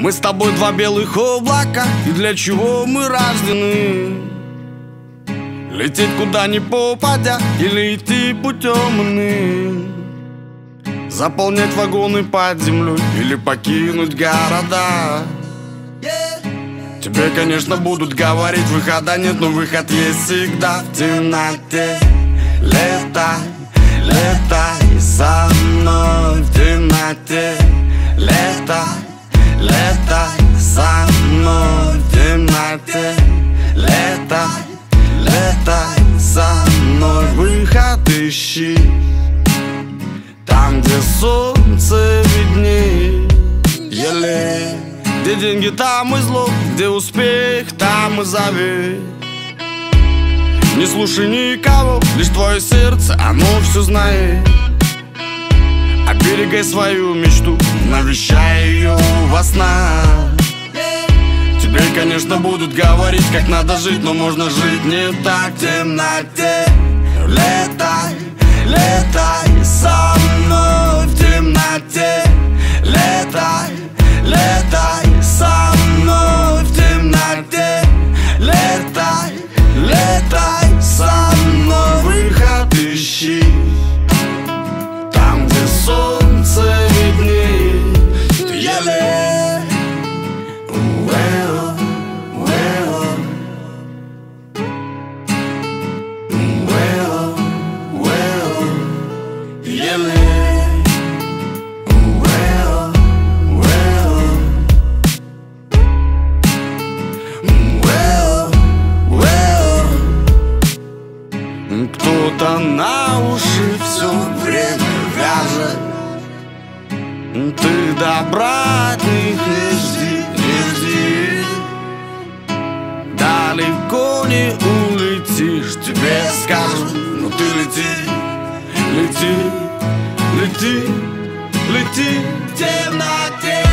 Мы с тобой два белых облака, и для чего мы рождены? Лететь куда ни попадя, или идти путем иным? Заполнять вагоны под землей, или покинуть города? Тебе, конечно, будут говорить, выхода нет, но выход есть всегда в темноте. Летай, летай со мной в темноте. Летай, летай со мной в темноте. Летай, летай со мной. Выход ищи там, где солнце виднее. Еле. Где деньги, там и зло, где успех, там и завет. Не слушай никого, лишь твое сердце, оно все знает. Оберегай свою мечту, навещай ее во снах. Тебе, конечно, будут говорить, как надо жить, но можно жить не так в темноте. Летай, летай со мной в темноте. Летай, летай со мной в темноте. Летай, летай со мной. Выход ищи там, где солнце виднее. Ты еле кто-то на уши все время вяжет. Ты добра от них не жди, не жди. Далеко не улетишь, тебе скажут, но ты лети, лети, лети, лети в темноте.